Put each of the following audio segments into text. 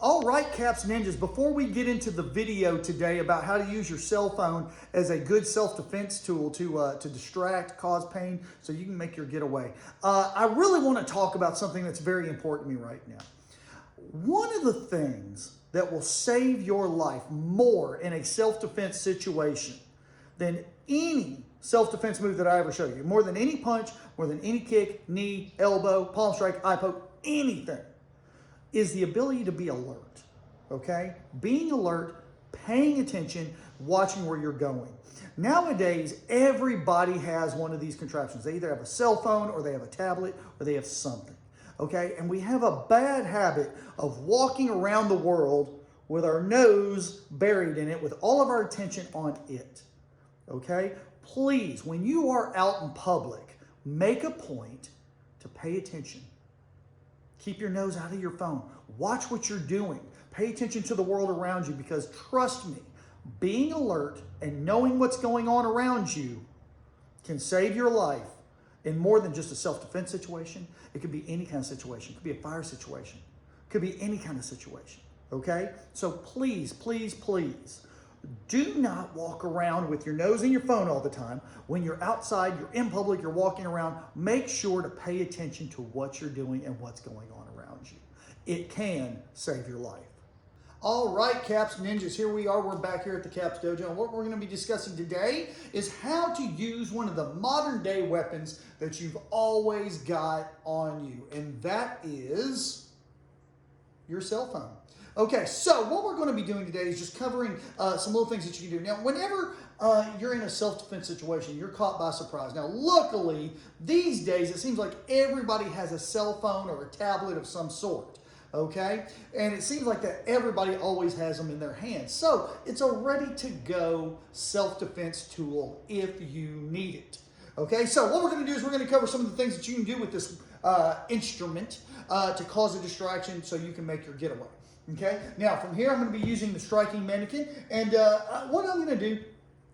All right, Caps Ninjas, before we get into the video today about how to use your cell phone as a good self-defense tool to distract, cause pain, so you can make your getaway, I really want to talk about something that's very important to me right now. One of the things that will save your life more in a self-defense situation than any self-defense move that I ever show you, more than any punch, more than any kick, knee, elbow, palm strike, eye poke, anything, is the ability to be alert, okay? Being alert, paying attention, watching where you're going. Nowadays, everybody has one of these contraptions. They either have a cell phone or they have a tablet or they have something, okay? And we have a bad habit of walking around the world with our nose buried in it with all of our attention on it, okay? Please, when you are out in public, make a point to pay attention. Keep your nose out of your phone. Watch what you're doing. Pay attention to the world around you, because trust me, being alert and knowing what's going on around you can save your life in more than just a self-defense situation. It could be any kind of situation. It could be a fire situation. It could be any kind of situation, okay? So please, please, please, do not walk around with your nose in your phone all the time. When you're outside, you're in public, you're walking around, make sure to pay attention to what you're doing and what's going on around you. It can save your life. All right, Caps Ninjas, here we are. We're back here at the Caps Dojo, and what we're going to be discussing today is how to use one of the modern day weapons that you've always got on you, and that is your cell phone. Okay, so what we're going to be doing today is just covering some little things that you can do. Now, whenever you're in a self-defense situation, you're caught by surprise. Now, luckily, these days, it seems like everybody has a cell phone or a tablet of some sort, okay? And it seems like that everybody always has them in their hands. So it's a ready-to-go self-defense tool if you need it. Okay, so what we're going to do is we're going to cover some of the things that you can do with this instrument to cause a distraction so you can make your getaway. Okay, now from here I'm going to be using the striking mannequin, and what I'm going to do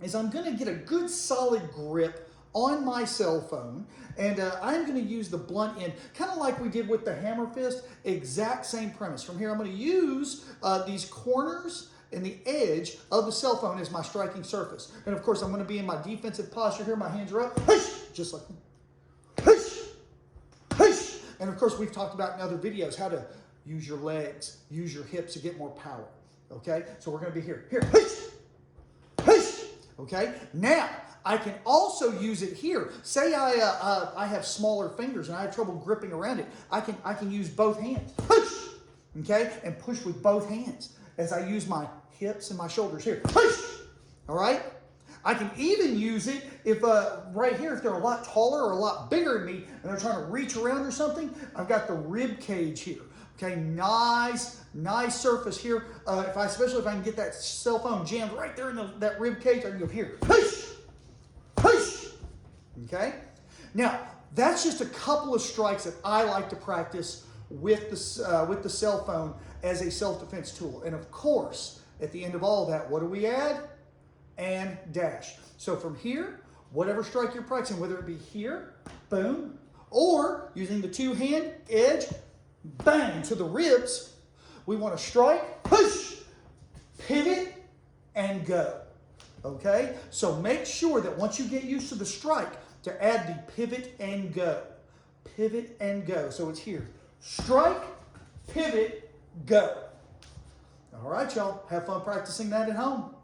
is I'm going to get a good solid grip on my cell phone, and I'm going to use the blunt end, kind of like we did with the hammer fist, exact same premise. From here I'm going to use these corners and the edge of the cell phone as my striking surface. And of course I'm going to be in my defensive posture here, my hands are up, hush, just like, hush, hush. And of course we've talked about in other videos how to use your legs, use your hips to get more power, okay? So we're gonna be here, hush, hush, okay? Now, I can also use it here. Say I have smaller fingers and I have trouble gripping around it. I can use both hands, push, okay? And push with both hands as I use my hips and my shoulders here, push, all right? I can even use it if, right here, if they're a lot taller or a lot bigger than me and they're trying to reach around or something, I've got the rib cage here. Okay, nice surface here. Especially if I can get that cell phone jammed right there in that rib cage, I can go here, push, push. Okay. Now that's just a couple of strikes that I like to practice with the cell phone as a self-defense tool. And of course, at the end of all that, what do we add? And dash. So from here, whatever strike you're practicing, whether it be here, boom, or using the two-hand edge, bang, to the ribs, we want to strike, push, pivot, and go, okay? So make sure that once you get used to the strike, to add the pivot and go. Pivot and go. So it's here. Strike, pivot, go. All right, y'all. Have fun practicing that at home.